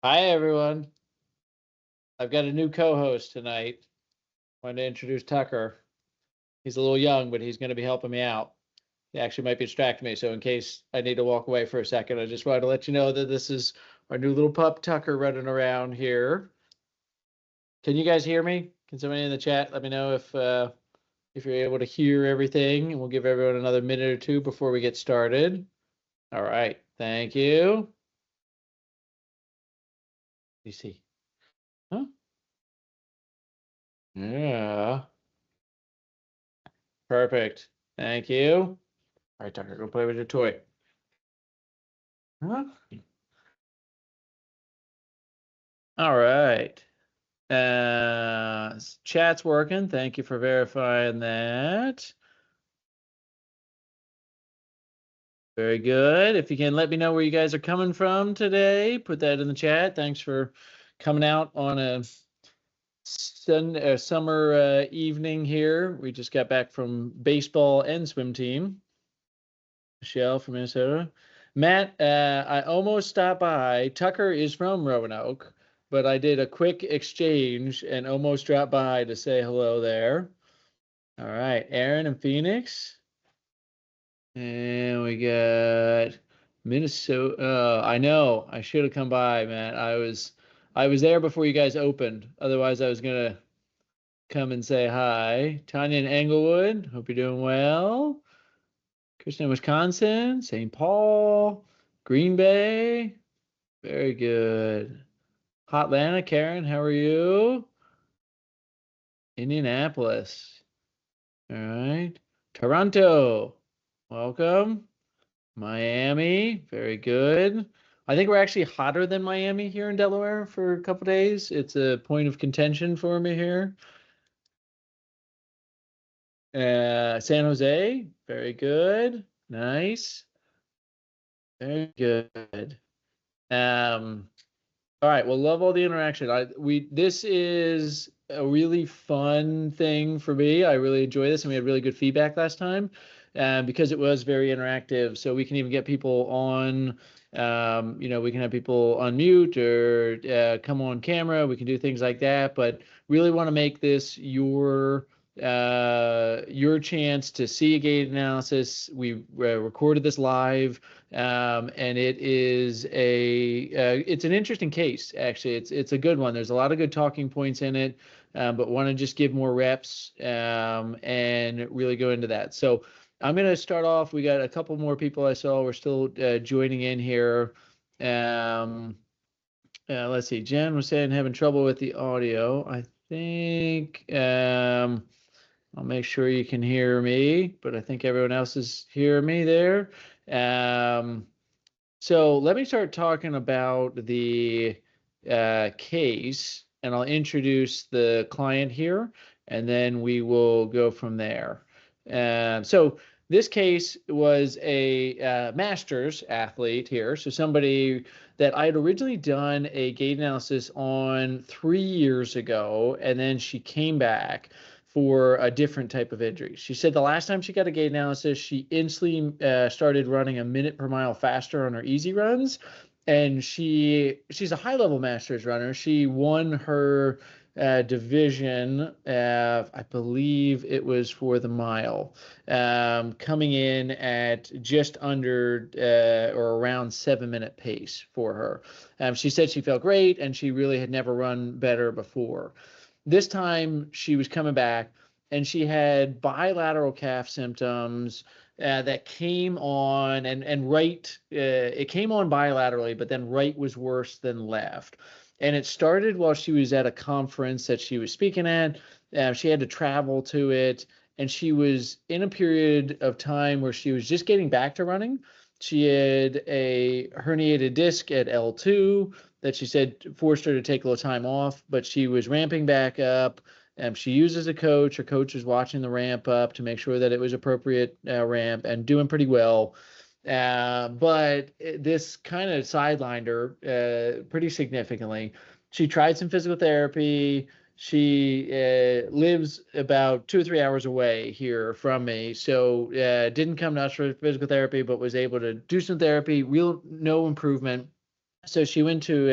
Hi, everyone. I've got a new co-host tonight. Wanted to introduce Tucker. He's a little young, but he's going to be helping me out. He actually might be distracting me. So in case I need to walk away for a second, I just wanted to let you know that this is our new little pup, Tucker, running around here. Can you guys hear me? Can somebody in the chat let me know if you're able to hear everything? And we'll give everyone another minute or two before we get started. All right. Thank you. You see? Huh? Yeah. Perfect. Thank you. All right, Tucker, go play with your toy. Huh? All right. Chat's working. Thank you for verifying that. Very good. If you can let me know where you guys are coming from today, put that in the chat. Thanks for coming out on a summer evening here. We just got back from baseball and swim team. Michelle from Minnesota. Matt, I almost stopped by. Tucker is from Roanoke, but I did a quick exchange and almost dropped by to say hello there. All right, Aaron and Phoenix. And we got Minnesota. I know. I should have come by, man. I was there before you guys opened. Otherwise, I was gonna come and say hi. Tanya in Englewood. Hope you're doing well. Kristen in Wisconsin. St. Paul. Green Bay. Very good. Hotlanta, Karen, how are you? Indianapolis. All right. Toronto. Welcome. Miami, very good. I think we're actually hotter than Miami here in Delaware for a couple days. It's a point of contention for me here. San Jose, very good. Nice. Very good. All right, well, love all the interaction. This is a really fun thing for me. I really enjoy this, and we had really good feedback last time, because it was very interactive. So we can even get people on, we can have people unmute or come on camera. We can do things like that, but really want to make this your chance to see a gait analysis. We recorded this live. And it's an interesting case, actually. It's a good one. There's a lot of good talking points in it, but want to just give more reps and really go into that. So I'm going to start off. We got a couple more people I saw. We're still joining in here. Let's see. Jen was saying having trouble with the audio. I think I'll make sure you can hear me, but I think everyone else is hearing me there. So let me start talking about the case, and I'll introduce the client here, and then we will go from there. So this case was a master's athlete here, so somebody that I had originally done a gait analysis on 3 years ago, and then she came back for a different type of injury. She said the last time she got a gait analysis, she instantly started running a minute per mile faster on her easy runs. And she's a high-level masters runner. She won her division, I believe it was for the mile, coming in at just under or around 7-minute pace for her. She said she felt great, and she really had never run better before. This time she was coming back, and she had bilateral calf symptoms that came on, and right, it came on bilaterally, but then right was worse than left. And it started while she was at a conference that she was speaking at. She had to travel to it, and she was in a period of time where she was just getting back to running. She had a herniated disc at L2 that she said forced her to take a little time off, but she was ramping back up. She uses a coach. Her coach was watching the ramp up to make sure that it was appropriate ramp, and doing pretty well. But this kind of sidelined her pretty significantly. She tried some physical therapy. She lives about 2 or 3 hours away here from me, so didn't come to us for physical therapy, but was able to do some therapy. No improvement. So she went to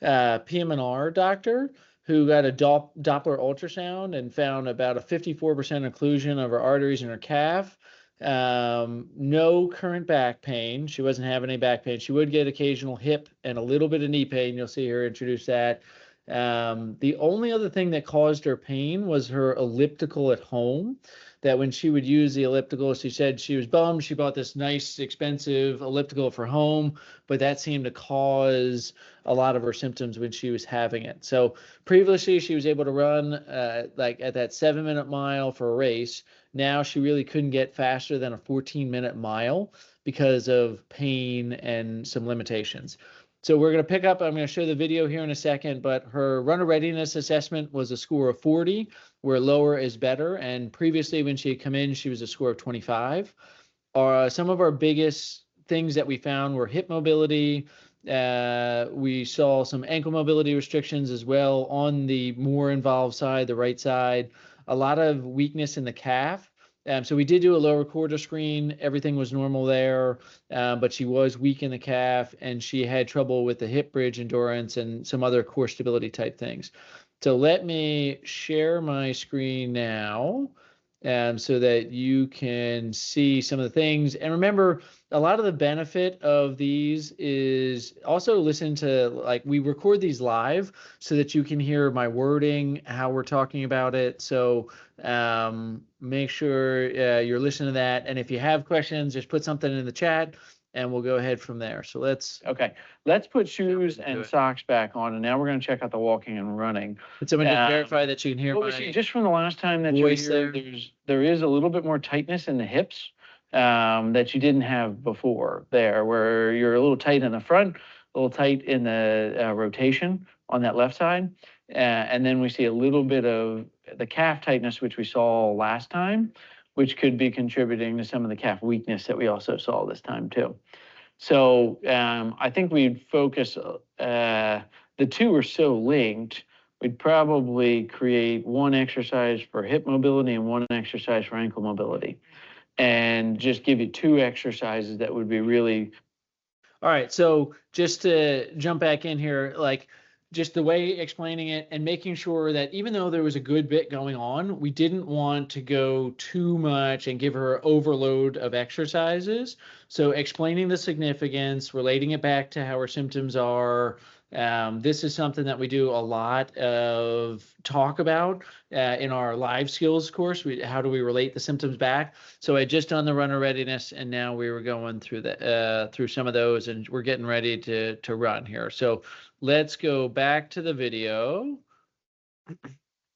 a PM&R doctor who got a Doppler ultrasound and found about a 54% occlusion of her arteries in her calf. No current back pain. She wasn't having any back pain. She would get occasional hip and a little bit of knee pain. You'll see her introduce that. The only other thing that caused her pain was her elliptical at home. That when she would use the elliptical, she said she was bummed. She bought this nice, expensive elliptical for home, but that seemed to cause a lot of her symptoms when she was having it. So previously, she was able to run like at that 7-minute mile for a race. Now she really couldn't get faster than a 14-minute mile because of pain and some limitations. So we're going to pick up, I'm going to show the video here in a second, but her runner readiness assessment was a score of 40, where lower is better. And previously when she had come in, she was a score of 25. Some of our biggest things that we found were hip mobility. We saw some ankle mobility restrictions as well on the more involved side, the right side, a lot of weakness in the calf. So we did do a lower quarter screen. Everything was normal there, but she was weak in the calf and she had trouble with the hip bridge endurance and some other core stability type things. So let me share my screen now so that you can see some of the things. And remember, a lot of the benefit of these is also listen to, like, we record these live so that you can hear my wording, how we're talking about it. So make sure you're listening to that. And if you have questions, just put something in the chat and we'll go ahead from there. So let's put shoes and socks back on. And now we're going to check out the walking and running. And someone just verify that you can hear my just from the last time that you were here, there is a little bit more tightness in the hips that you didn't have before there, where you're a little tight in the front, a little tight in the rotation on that left side. And then we see a little bit of the calf tightness, which we saw last time, which could be contributing to some of the calf weakness that we also saw this time too. So I think we'd focus, the two are so linked, we'd probably create one exercise for hip mobility and one exercise for ankle mobility, and just give you two exercises that would be really. All right, so just to jump back in here, like just the way explaining it and making sure that even though there was a good bit going on, we didn't want to go too much and give her overload of exercises. So explaining the significance, relating it back to how her symptoms are. This is something that we do a lot of talk about in our live skills course. How do we relate the symptoms back? So I just done the runner readiness, and now we were going through through some of those, and we're getting ready to run here. So let's go back to the video.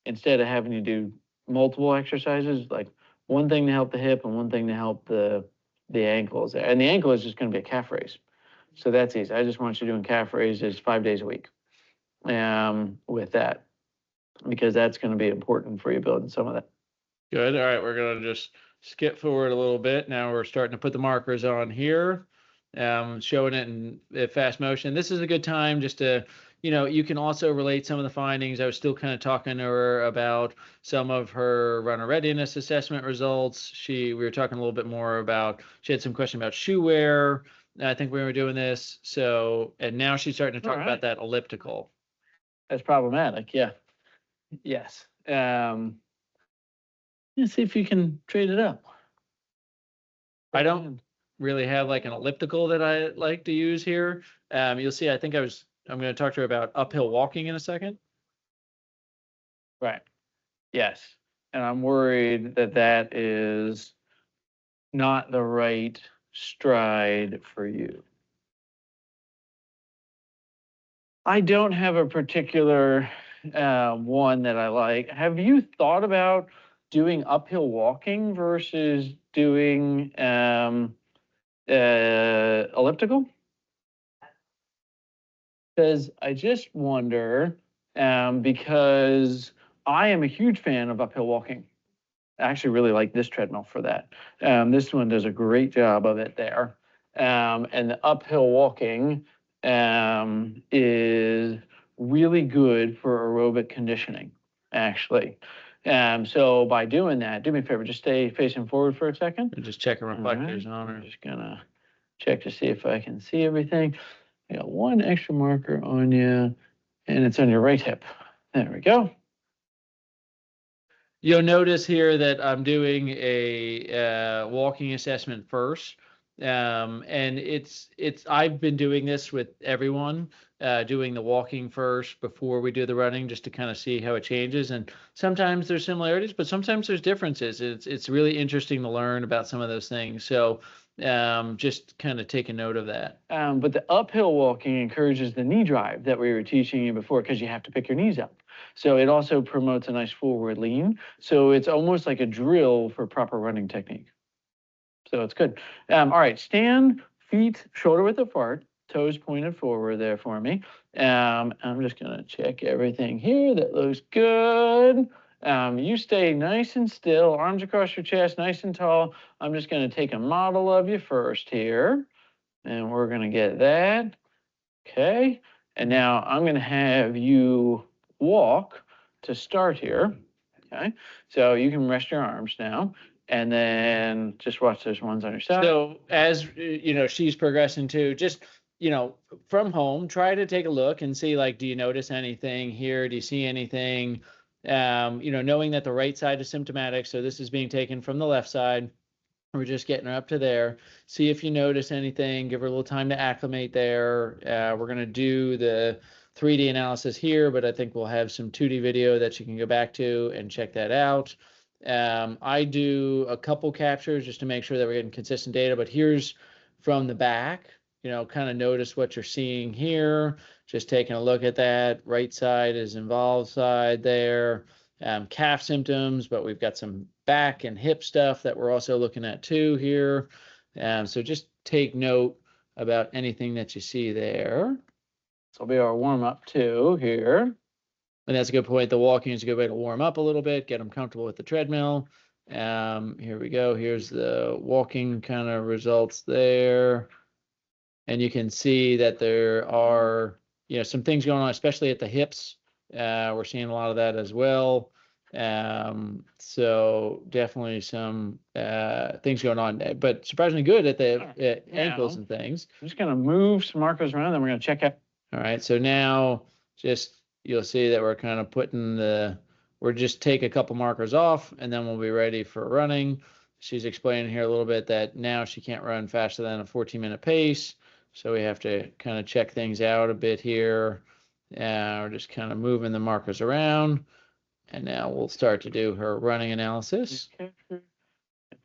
Instead of having to do multiple exercises, like one thing to help the hip and one thing to help the ankles. And the ankle is just going to be a calf raise. So that's easy. I just want you doing calf raises 5 days a week with that, because that's going to be important for you building some of that. Good. All right, we're going to just skip forward a little bit. Now we're starting to put the markers on here, showing it in fast motion. This is a good time just to, you can also relate some of the findings. I was still kind of talking to her about some of her runner readiness assessment results. We were talking a little bit more about, she had some question about shoe wear. I think we were doing this. So, and now she's starting to talk about that elliptical. That's problematic. Yeah. Yes. Let's see if you can trade it up. I don't really have like an elliptical that I like to use here. You'll see, I'm going to talk to her about uphill walking in a second. Right. Yes. And I'm worried that that is not the right stride for you. I don't have a particular one that I like. Have you thought about doing uphill walking versus doing elliptical? Because I just wonder, because I am a huge fan of uphill walking. I actually really like this treadmill for that. This one does a great job of it there. And the uphill walking is really good for aerobic conditioning, actually. So by doing that, do me a favor, just stay facing forward for a second. And just checking reflectors on her. I'm just gonna check to see if I can see everything. I got one extra marker on you, and it's on your right hip. There we go. You'll notice here that I'm doing a walking assessment first. And I've been doing this with everyone, doing the walking first before we do the running, just to kind of see how it changes. And sometimes there's similarities, but sometimes there's differences. It's really interesting to learn about some of those things. So just kind of take a note of that. But the uphill walking encourages the knee drive that we were teaching you before, because you have to pick your knees up. So it also promotes a nice forward lean. So it's almost like a drill for proper running technique. So it's good. All right, stand, feet shoulder width apart, toes pointed forward there for me. I'm just gonna check everything here. That looks good. You stay nice and still, arms across your chest, nice and tall. I'm just gonna take a model of you first here, and we're gonna get that. Okay, and now I'm gonna have you walk to start here. Okay, so you can rest your arms now. And then just watch those ones on your side. So as you know, she's progressing too. Just, you know, from home, try to take a look and see, like, do you notice anything here? Do you see anything? You know, knowing that the right side is symptomatic, so this is being taken from the left side. We're just getting her up to there. See if you notice anything. Give her a little time to acclimate there. We're gonna do the 3D analysis here, but I think we'll have some 2D video that you can go back to and check that out. I do a couple captures just to make sure that we're getting consistent data, but here's from the back. You know, kind of notice what you're seeing here. Just taking a look at that. Right side is involved side there. Calf symptoms, but we've got some back and hip stuff that we're also looking at too here. So just take note about anything that you see there. This will be our warm up too here. And that's a good point. The walking is a good way to warm up a little bit, get them comfortable with the treadmill. Here we go. Here's the walking kind of results there. And you can see that there are, you know, some things going on, especially at the hips. We're seeing a lot of that as well. So definitely some things going on, but surprisingly good at the ankles and things. I'm just going to move some markers around, then we're going to check out. All right. So now just, you'll see that we're kind of we're just take a couple markers off, and then we'll be ready for running. She's explaining here a little bit that now she can't run faster than a 14-minute pace. So we have to kind of check things out a bit here. We're just kind of moving the markers around. And now we'll start to do her running analysis.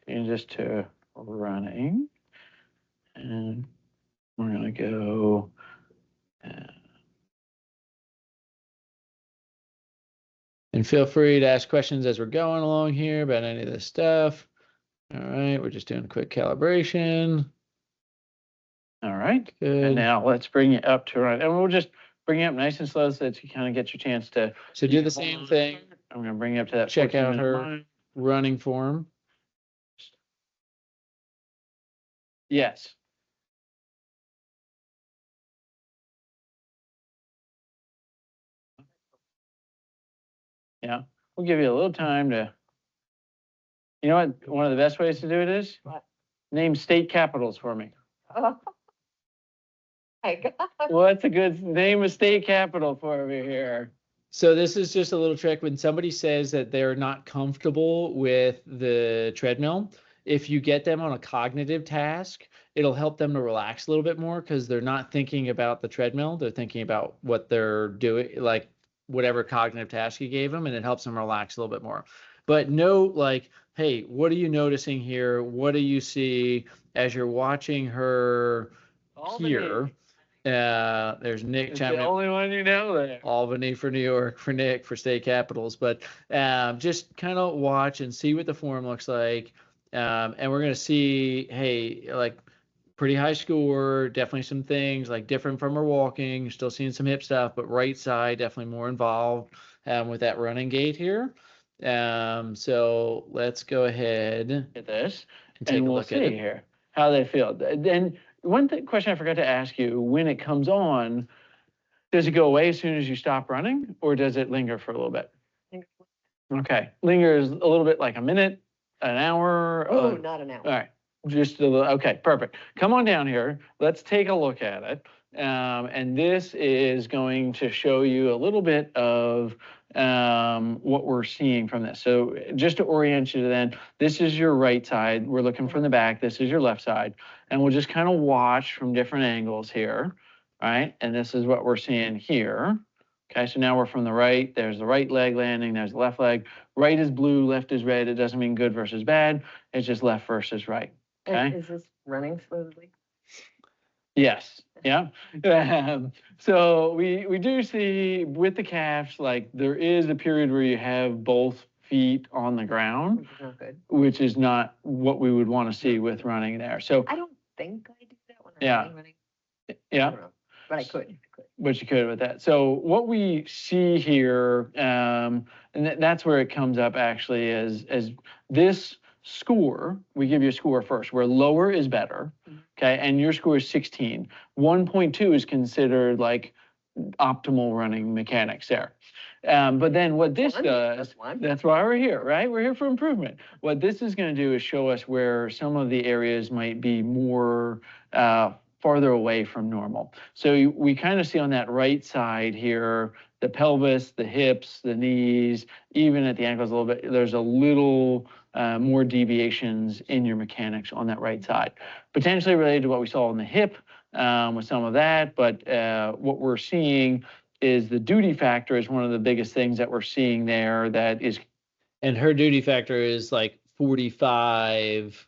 And just to running. And we're going to go. And feel free to ask questions as we're going along here about any of this stuff. All right, we're just doing a quick calibration. All right. Good. And now let's bring you up to run. And we'll just bring you up nice and slow so that you kind of get your chance to. So do the same thing. I'm going to bring you up to that. Check out her running form. Yes. Yeah, we'll give you a little time to, you know what, one of the best ways to do it is? What? Name state capitals for me. Oh my God. What's a good name, a state capital for me here? So this is just a little trick. When somebody says that they're not comfortable with the treadmill, if you get them on a cognitive task, it'll help them to relax a little bit more, because they're not thinking about the treadmill. They're thinking about what they're doing, like whatever cognitive task you gave them, and it helps them relax a little bit more. But note, like, hey, what are you noticing here? What do you see as you're watching her here? There's Nick chiming in. The only one you know there. Albany for New York, for Nick, for state capitals. But just kind of watch and see what the form looks like. And we're going to see, hey, like, pretty high score, definitely some things like different from her walking, still seeing some hip stuff, but right side definitely more involved with that running gait here. So let's go ahead At this, and take a we'll look see at it here how they feel. Then one question I forgot to ask you: when it comes on, does it go away as soon as you stop running, or does it linger for a little bit? Okay, lingers a little bit, like a minute, an hour. Oh, not an hour. All right. Just a little, okay, perfect. Come on down here. Let's take a look at it. And this is going to show you a little bit of what we're seeing from this. So just to orient you then, this is your right side. We're looking from the back. This is your left side. And we'll just kind of watch from different angles here, right? And this is what we're seeing here. Okay, so now we're from the right. There's the right leg landing. There's the left leg. Right is blue, left is red. It doesn't mean good versus bad. It's just left versus right. Okay. And is this running smoothly? Yes. Yeah. So we do see with the calves, like there is a period where you have both feet on the ground, Which is not good. which is not what we would want to see with running there. So I don't think I do that when Yeah. I'm running. yeah. I don't know, but I could. But you could with that. So what we see here, and that's where it comes up actually as this score, we give you a score first, where lower is better, okay, and your score is 16. 1.2 is considered like optimal running mechanics there. But then what this does, that's why we're here, right? We're here for improvement. What this is going to do is show us where some of the areas might be more farther away from normal. So we kind of see on that right side here, the pelvis, the hips, the knees, even at the ankles a little bit, there's a little more deviations in your mechanics on that right side. Potentially related to what we saw on the hip with some of that, but what we're seeing is the duty factor is one of the biggest things that we're seeing there that is. And her duty factor is like 45,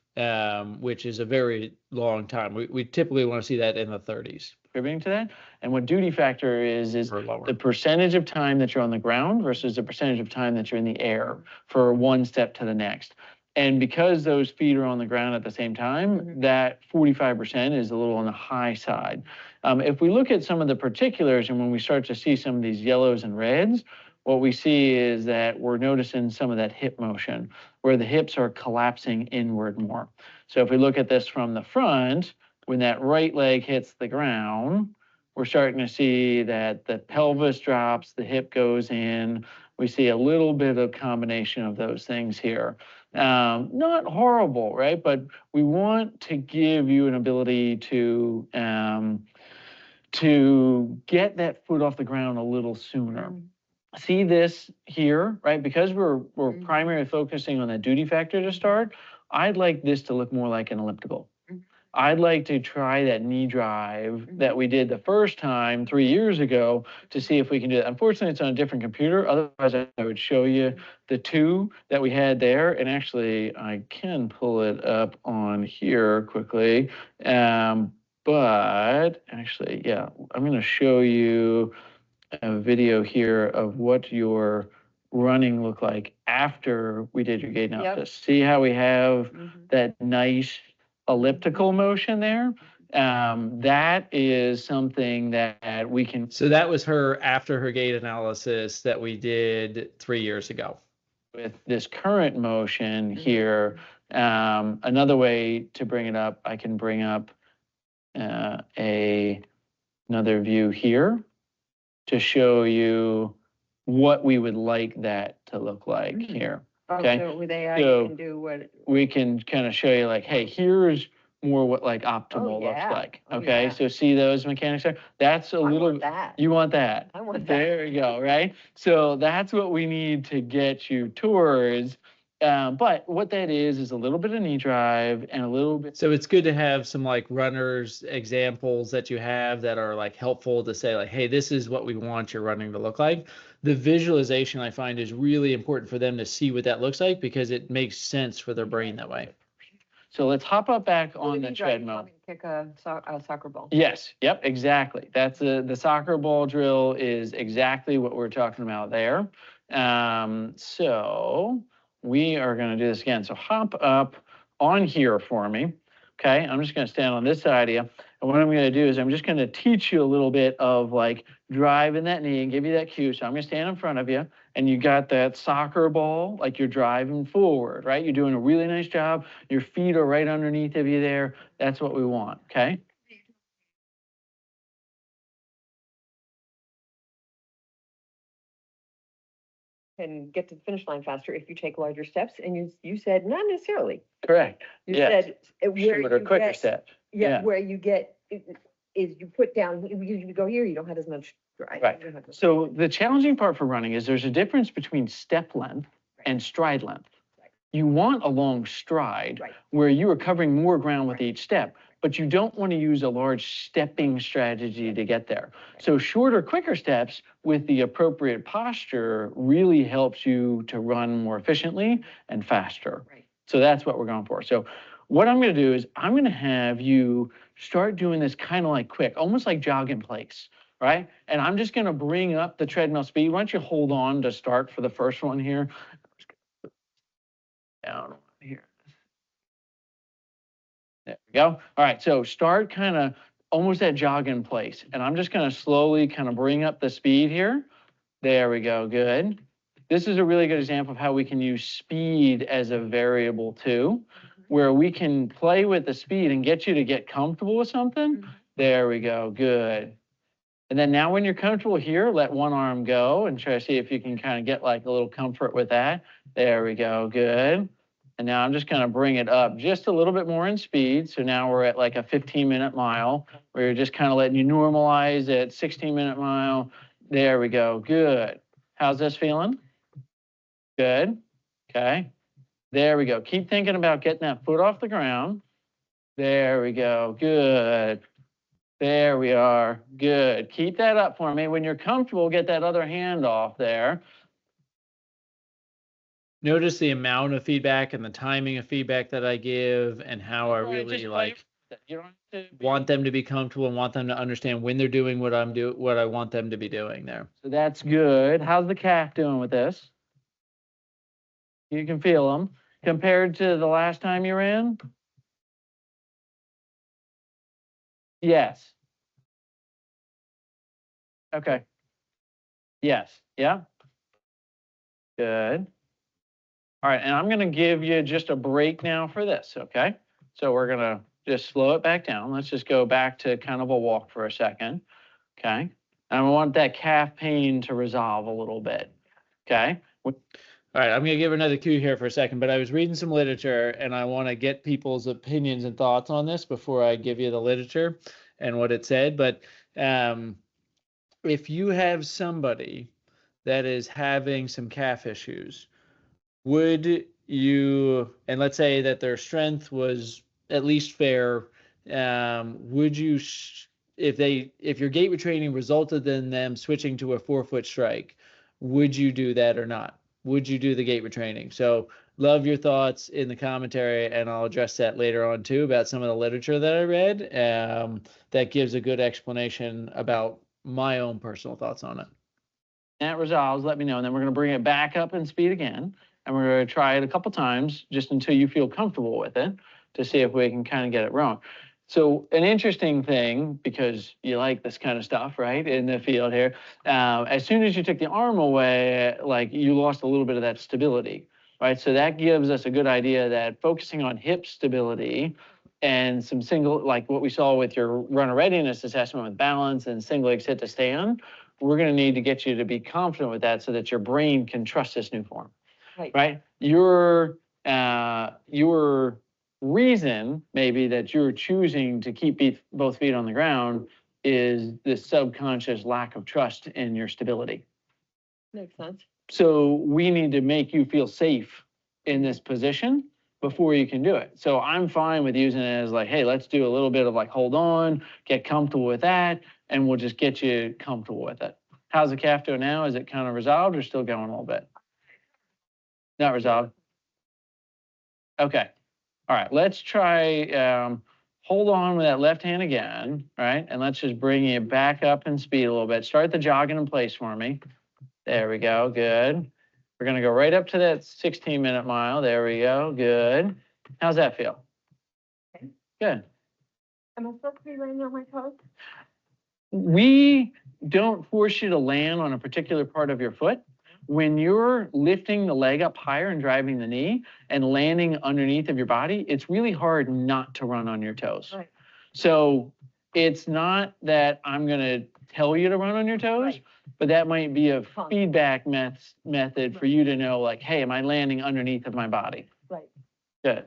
which is a very long time. We typically want to see that in the 30s. Contributing to that. And what duty factor is the percentage of time that you're on the ground versus the percentage of time that you're in the air for one step to the next. And because those feet are on the ground at the same time, that 45% is a little on the high side. If we look at some of the particulars and when we start to see some of these yellows and reds, what we see is that we're noticing some of that hip motion where the hips are collapsing inward more. So if we look at this from the front, when that right leg hits the ground, we're starting to see that the pelvis drops, the hip goes in. We see a little bit of combination of those things here. Not horrible, right? But we want to give you an ability to get that foot off the ground a little sooner. See this here, right? Because we're primarily focusing on that duty factor to start, I'd like this to look more like an elliptical. I'd like to try that knee drive that we did the first time 3 years ago to see if we can do it. Unfortunately, it's on a different computer. Otherwise, I would show you the two that we had there. And actually, I can pull it up on here quickly. But actually, yeah, I'm going to show you a video here of what your running looked like after we did your gait analysis. See how we have that nice elliptical motion there? That is something that we can. So that was her after her gait analysis that we did 3 years ago. With this current motion here, another way to bring it up, I can bring up another view here to show you what we would like that to look like here. Okay. So with AI, you can do what? We can kind of show you like, hey, here's more what like optimal looks like. Okay. So see those mechanics there? That's a little. Want that. You want that. I want that. There you go. Right. So that's what we need to get you towards. But what that is a little bit of knee drive and a little bit. So it's good to have some like runners examples that you have that are like helpful to say like, hey, this is what we want your running to look like. The visualization I find is really important for them to see what that looks like because it makes sense for their brain that way. So let's hop up back on the treadmill. Kick a soccer ball. Yes. Yep. Exactly. That's the soccer ball drill is exactly what we're talking about there. So we are going to do this again. So hop up on here for me. Okay. I'm just going to stand on this side of you. And what I'm going to do is I'm just going to teach you a little bit of like driving that knee and give you that cue. So I'm going to stand in front of you and you got that soccer ball, like you're driving forward, right? You're doing a really nice job. Your feet are right underneath of you there. That's what we want. Okay. And get to the finish line faster if you take larger steps. And you said not necessarily. Correct. You yes. said where shorter, quicker steps. Yeah, where you get is you put down, you go here, you don't have as much stride. Right. You don't have as- So the challenging part for running is there's a difference between step length and stride length. Right. You want a long stride Right. where you are covering more ground with each step, but you don't want to use a large stepping strategy to get there. So shorter, quicker steps with the appropriate posture really helps you to run more efficiently and faster. Right. So that's what we're going for. So what I'm going to do is I'm going to have you start doing this kind of like quick, almost like jog in place, right? And I'm just going to bring up the treadmill speed. Why don't you hold on to start for the first one here? Down here. There we go. All right, so start kind of almost at jog in place. And I'm just going to slowly kind of bring up the speed here. There we go, good. This is a really good example of how we can use speed as a variable too, where we can play with the speed and get you to get comfortable with something. There we go, good. And then now when you're comfortable here, let one arm go and try to see if you can kind of get like a little comfort with that. There we go, good. And now I'm just going to bring it up just a little bit more in speed. So now we're at like a 15-minute mile where you're just kind of letting you normalize at 16-minute mile. There we go, good. How's this feeling? Good, okay. There we go. Keep thinking about getting that foot off the ground. There we go, good. There we are, good. Keep that up for me. When you're comfortable, get that other hand off there. Notice the amount of feedback and the timing of feedback that I give and how I Right, really just like you don't have to want them to be comfortable and want them to understand when they're doing what what I want them to be doing there. So that's good. How's the calf doing with this? You can feel them. Compared to the last time you ran? Yes. Okay. Yes. Yeah. Good. All right, and I'm going to give you just a break now for this, okay? So we're going to just slow it back down. Let's just go back to kind of a walk for a second, okay? And I want that calf pain to resolve a little bit, okay? All right, I'm going to give another cue here for a second, but I was reading some literature and I want to get people's opinions and thoughts on this before I give you the literature and what it said. But if you have somebody that is having some calf issues, would you, and let's say that their strength was at least fair, would you, if your gait retraining resulted in them switching to a 4-foot strike, would you do that or not? Would you do the gait retraining? So love your thoughts in the commentary, and I'll address that later on too about some of the literature that I read that gives a good explanation about my own personal thoughts on it. That resolves, let me know, and then we're going to bring it back up in speed again. And we're going to try it a couple times just until you feel comfortable with it to see if we can kind of get it wrong. So an interesting thing, because you like this kind of stuff, right, in the field here, as soon as you took the arm away, like you lost a little bit of that stability, right? So that gives us a good idea that focusing on hip stability and some single, like what we saw with your runner readiness assessment with balance and single leg sit to stand, we're going to need to get you to be confident with that so that your brain can trust this new form. Right? Your reason maybe that you're choosing to keep both feet on the ground is this subconscious lack of trust in your stability. Makes sense. So we need to make you feel safe in this position before you can do it. So I'm fine with using it as like, hey, let's do a little bit of like, hold on, get comfortable with that, and we'll just get you comfortable with it. How's the calf doing now? Is it kind of resolved or still going a little bit? Not resolved. Okay. All right. Let's try, hold on with that left hand again, right? And let's just bring you back up in speed a little bit. Start the jogging in place for me. There we go. Good. We're going to go right up to that 16-minute mile. There we go. Good. How's that feel? Okay. Good. Am I supposed to be landing on my toes? We don't force you to land on a particular part of your foot. When you're lifting the leg up higher and driving the knee and landing underneath of your body, it's really hard not to run on your toes. Right. So it's not that I'm going to tell you to run on your toes, Right. but that might be a feedback method for you to know, like, hey, am I landing underneath of my body? Right. Good.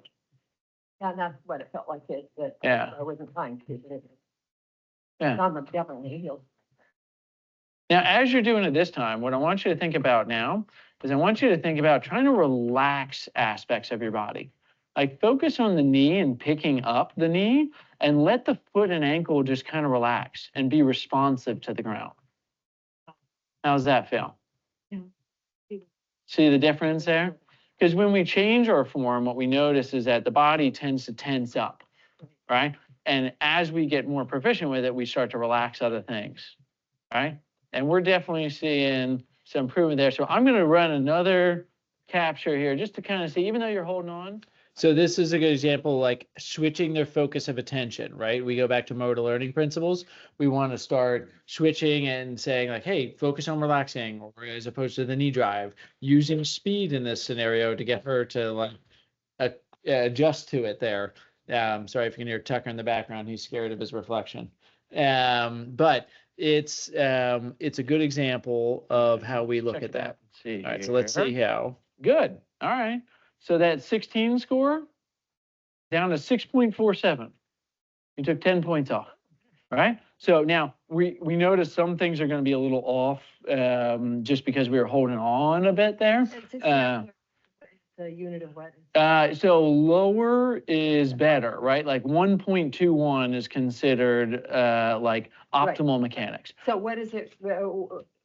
Yeah, and that's what it felt like that Yeah. I wasn't trying to. Yeah. Definitely heels. Now, as you're doing it this time, what I want you to think about now is I want you to think about trying to relax aspects of your body. Like focus on the knee and picking up the knee and let the foot and ankle just kind of relax and be responsive to the ground. How's that feel? Yeah. See the difference there? Because when we change our form, what we notice is that the body tends to tense up, right? And as we get more proficient with it, we start to relax other things, right? And we're definitely seeing some improvement there. So I'm going to run another capture here just to kind of see, even though you're holding on. So this is a good example, like switching their focus of attention, right? We go back to motor learning principles. We want to start switching and saying like, hey, focus on relaxing, or as opposed to the knee drive, using speed in this scenario to get her to like adjust to it there. Sorry if you can hear Tucker in the background. He's scared of his reflection. But it's a good example of how we look at that. See All right, so let's see how. Good. All right. So that 16 score down to 6.47. You took 10 points off. All right. So now we notice some things are going to be a little off just because we were holding on a bit there. The unit of what? So lower is better, right? Like 1.21 is considered like optimal mechanics. So what is it?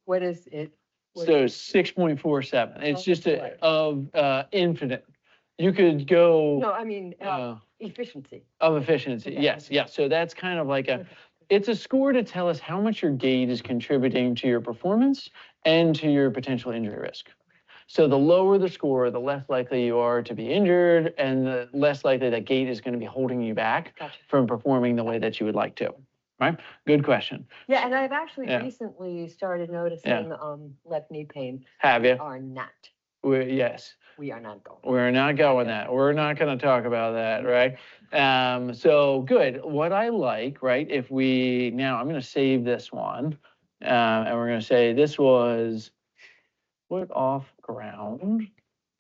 What is it? So 6.47. It's just of infinite. You could go. No, I mean efficiency. Of efficiency, Okay. yes, yeah. So that's kind of like it's a score to tell us how much your gait is contributing to your performance and to your potential injury risk. So the lower the score, the less likely you are to be injured, and the less likely that gait is going to be holding you back from performing the way that you would like to. Right? Good question. Yeah, and I've actually recently started noticing left knee pain. Have you? Are not. Yes. We are not going. We're not going that. We're not going to talk about that, right? So good. What I like, right? If we now, I'm going to save this one, and we're going to say this was foot off ground,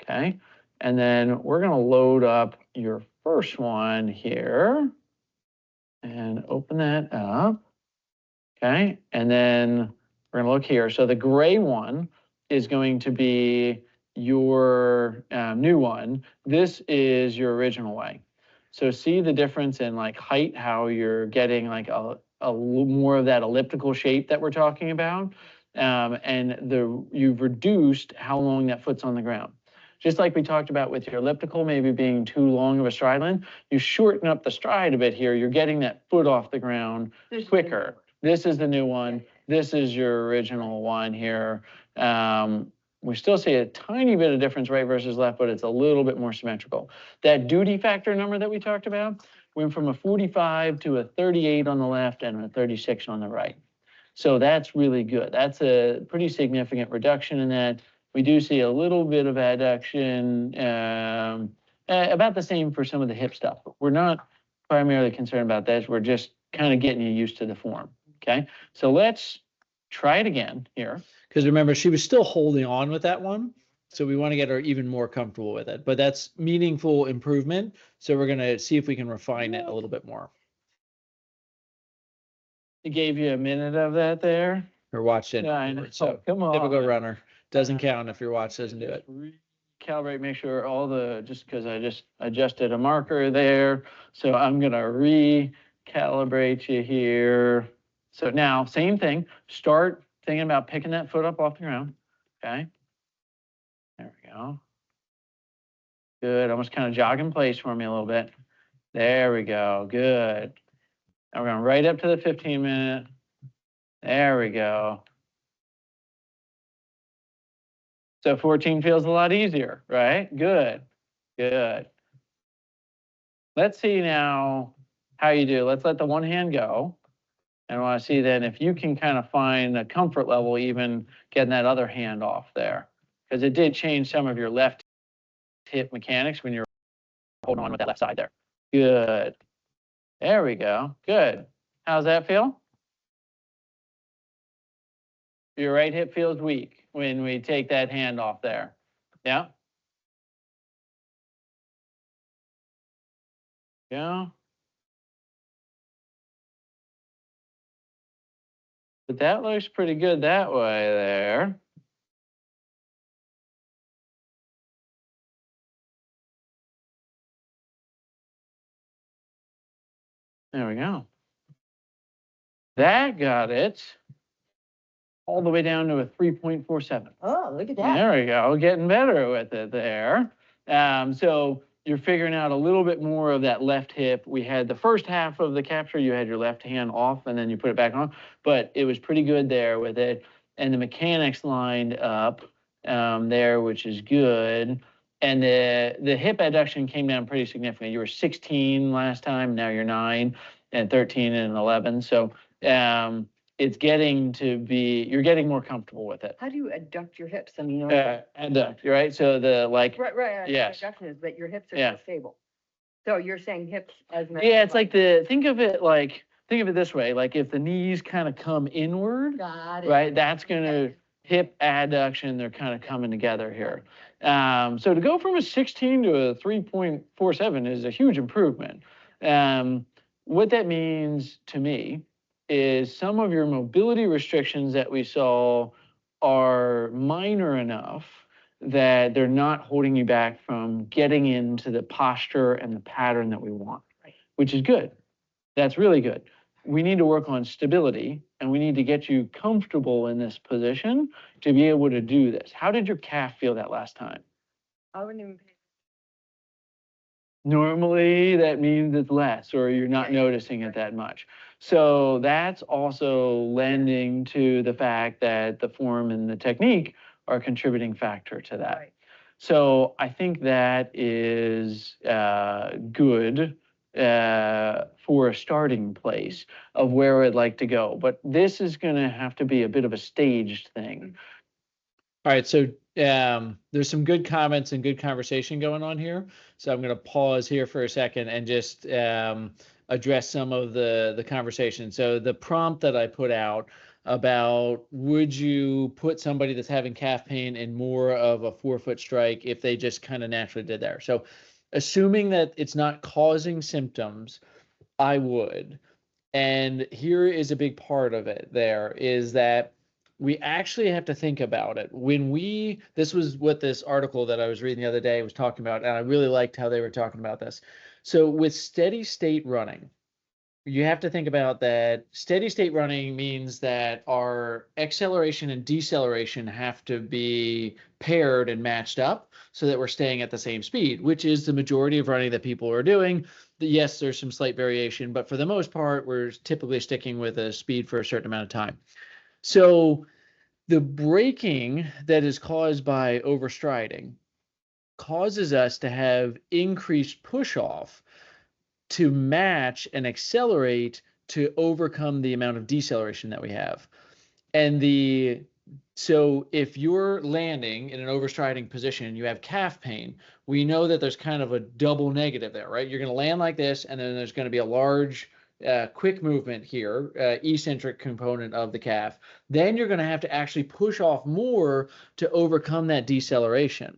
okay? And then we're going to load up your first one here and open that up, okay? And then we're going to look here. So the gray one is going to be your new one. This is your original way. So see the difference in like height, how you're getting like a more of that elliptical shape that we're talking about. And you've reduced how long that foot's on the ground. Just like we talked about with your elliptical maybe being too long of a stride length, you shorten up the stride a bit here. You're getting that foot off the ground quicker. This is the new one. This is your original one here. We still see a tiny bit of difference right versus left, but it's a little bit more symmetrical. That duty factor number that we talked about went from a 45 to a 38 on the left and a 36 on the right. So that's really good. That's a pretty significant reduction in that. We do see a little bit of adduction, about the same for some of the hip stuff. But we're not primarily concerned about that. We're just kind of getting you used to the form. Okay, so let's try it again here. Because remember, she was still holding on with that one. So we want to get her even more comfortable with it. But that's meaningful improvement. So we're going to see if we can refine it a little bit more. It gave you a minute of that there. Or watched it. Yeah, I know. So Come on. typical runner. Doesn't count if your watch doesn't do it. Recalibrate, make sure all the, just because I just adjusted a marker there. So I'm going to recalibrate you here. So now, same thing. Start thinking about picking that foot up off the ground. Okay. There we go. Good. Almost kind of jog in place for me a little bit. There we go. Good. Now we're going right up to the 15-minute. There we go. So 14 feels a lot easier, right? Good. Good. Let's see now how you do. Let's let the one hand go. And I want to see then if you can kind of find a comfort level even getting that other hand off there. Because it did change some of your left hip mechanics when you're holding on with that left side there. Good. There we go. Good. How's that feel? Your right hip feels weak when we take that hand off there. Yeah? Yeah. But that looks pretty good that way there. There we go. That got it all the way down to a 3.47. Oh, look at that. There we go, getting better with it there. So you're figuring out a little bit more of that left hip. We had the first half of the capture, you had your left hand off and then you put it back on, but it was pretty good there with it. And the mechanics lined up there, which is good. And the hip adduction came down pretty significantly. You were 16 last time, now you're 9 and 13 and 11. So it's getting to be, you're getting more comfortable with it. How do you adduct your hips? I mean, Adduct, right? So the like, right. yes. Adduction is that your hips are Yeah. so stable. So you're saying hips as yeah, it's like think of it this way, like if the knees kind of come inward, Got it. right? That's gonna hip adduction, they're kind of coming together here. So to go from a 16 to a 3.47 is a huge improvement. What that means to me is some of your mobility restrictions that we saw are minor enough that they're not holding you back from getting into the posture and the pattern that we want, Right. which is good. That's really good. We need to work on stability and we need to get you comfortable in this position to be able to do this. How did your calf feel that last time? I wouldn't even pay. Normally that means it's less or you're not noticing it that much. So that's also lending to the fact that the form and the technique are a contributing factor to that. Right. So I think that is good for a starting place of where I'd like to go. But this is going to have to be a bit of a staged thing. All right, so there's some good comments and good conversation going on here. So I'm going to pause here for a second and just address some of the conversation. So the prompt that I put out about would you put somebody that's having calf pain in more of a forefoot strike if they just kind of naturally did there. So assuming that it's not causing symptoms, I would. And here is a big part of it there is that we actually have to think about it. This was what this article that I was reading the other day was talking about, and I really liked how they were talking about this. So with steady state running, you have to think about that steady state running means that our acceleration and deceleration have to be paired and matched up so that we're staying at the same speed, which is the majority of running that people are doing. Yes, there's some slight variation, but for the most part, we're typically sticking with a speed for a certain amount of time. So the braking that is caused by overstriding causes us to have increased push off to match and accelerate to overcome the amount of deceleration that we have. And so if you're landing in an overstriding position, you have calf pain, we know that there's kind of a double negative there, right? You're going to land like this, and then there's going to be a large quick movement here, eccentric component of the calf. Then you're going to have to actually push off more to overcome that deceleration.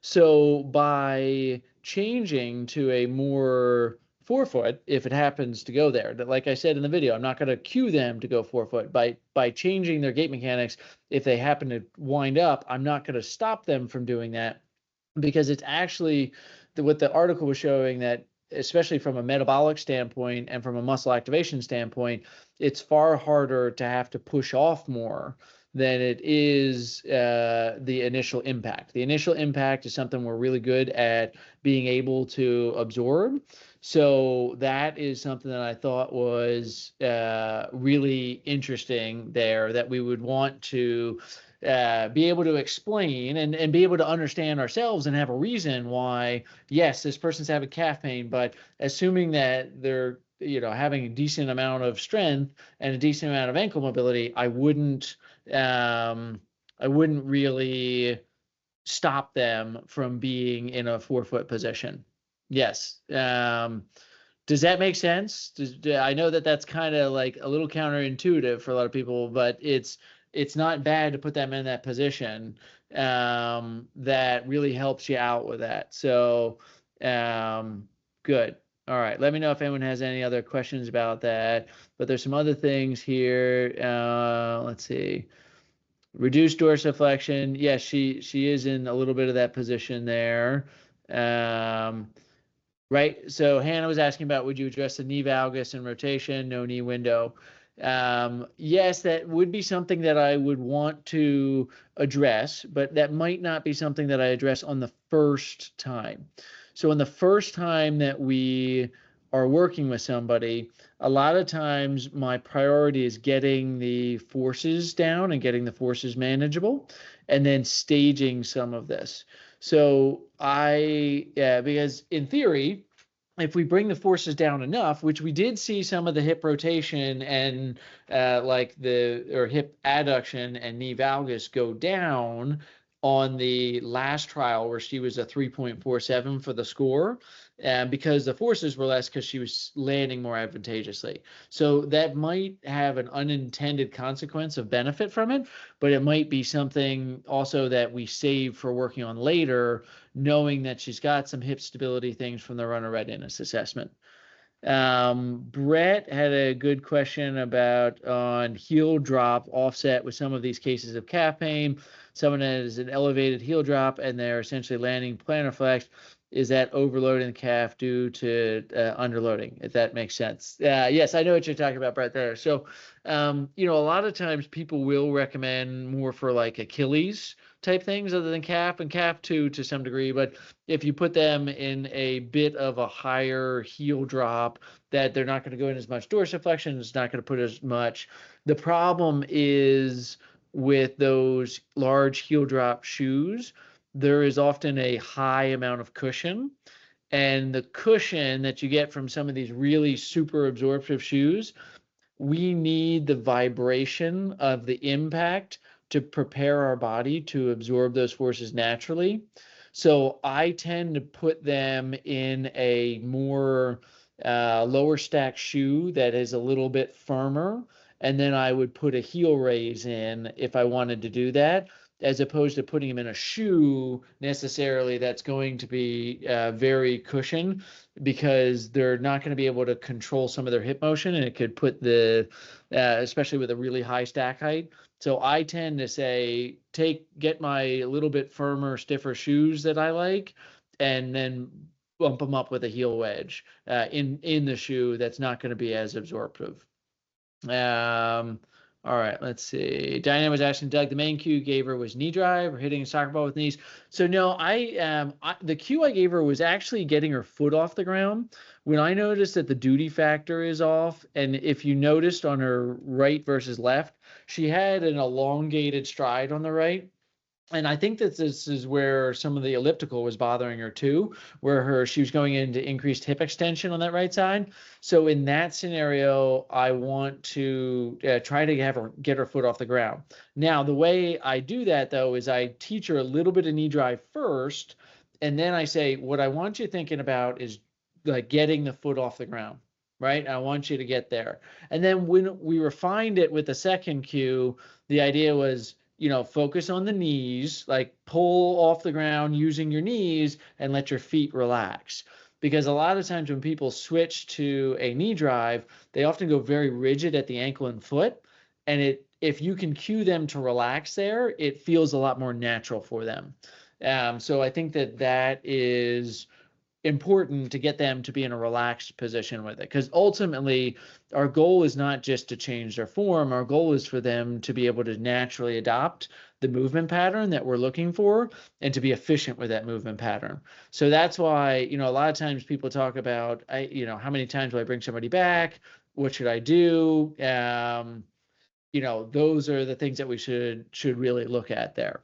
So by changing to a more forefoot, if it happens to go there, like I said in the video, I'm not going to cue them to go forefoot. By changing their gait mechanics, if they happen to wind up, I'm not going to stop them from doing that, because it's actually what the article was showing, that especially from a metabolic standpoint and from a muscle activation standpoint, it's far harder to have to push off more than it is the initial impact. The initial impact is something we're really good at being able to absorb. So that is something that I thought was really interesting there, that we would want to be able to explain and be able to understand ourselves and have a reason why, yes, this person's having calf pain, but assuming that they're having a decent amount of strength and a decent amount of ankle mobility, I wouldn't really stop them from being in a forefoot position. Yes. Does that make sense? I know that that's kind of like a little counterintuitive for a lot of people, but it's not bad to put them in that position. That really helps you out with that. So good. All right. Let me know if anyone has any other questions about that. But there's some other things here. Let's see. Reduced dorsiflexion. Yes, she is in a little bit of that position there. Right. So Hannah was asking about, would you address the knee valgus and rotation? No knee window. Yes, that would be something that I would want to address, but that might not be something that I address on the first time. So on the first time that we are working with somebody, a lot of times my priority is getting the forces down and getting the forces manageable, and then staging some of this. So because in theory, if we bring the forces down enough, which we did see some of the hip rotation and hip adduction and knee valgus go down on the last trial where she was a 3.47 for the score, because the forces were less because she was landing more advantageously. So that might have an unintended consequence of benefit from it, but it might be something also that we save for working on later, knowing that she's got some hip stability things from the runner readiness assessment. Brett had a good question about on heel drop offset with some of these cases of calf pain. Someone has an elevated heel drop and they're essentially landing plantar flex. Is that overloading the calf due to underloading? If that makes sense. Yes, I know what you're talking about, Brett, there. So, a lot of times people will recommend more for like Achilles type things other than calf, and calf too to some degree. But if you put them in a bit of a higher heel drop, that they're not going to go in as much dorsiflexion, it's not going to put as much. The problem is with those large heel drop shoes, there is often a high amount of cushion. And the cushion that you get from some of these really super absorptive shoes, we need the vibration of the impact to prepare our body to absorb those forces naturally. So I tend to put them in a more lower stack shoe that is a little bit firmer, and then I would put a heel raise in if I wanted to do that, as opposed to putting them in a shoe necessarily that's going to be very cushioned, because they're not going to be able to control some of their hip motion, and it could put especially with a really high stack height. So I tend to say, get my little bit firmer, stiffer shoes that I like, and then bump them up with a heel wedge in the shoe that's not going to be as absorptive. All right, let's see. Diana was asking Doug, the main cue you gave her was knee drive or hitting a soccer ball with knees. So no, the cue I gave her was actually getting her foot off the ground. When I noticed that the duty factor is off, and if you noticed on her right versus left, she had an elongated stride on the right. And I think that this is where some of the elliptical was bothering her too, where she was going into increased hip extension on that right side. So in that scenario, I want to try to have her get her foot off the ground. Now, the way I do that though is I teach her a little bit of knee drive first, and then I say, what I want you thinking about is like getting the foot off the ground, right? I want you to get there. And then when we refined it with the second cue, the idea was, focus on the knees, like pull off the ground using your knees and let your feet relax. Because a lot of times when people switch to a knee drive, they often go very rigid at the ankle and foot. And if you can cue them to relax there, it feels a lot more natural for them. So I think that is important to get them to be in a relaxed position with it, because ultimately our goal is not just to change their form. Our goal is for them to be able to naturally adopt the movement pattern that we're looking for and to be efficient with that movement pattern. So that's why, a lot of times people talk about, how many times do I bring somebody back? What should I do? Those are the things that we should really look at there.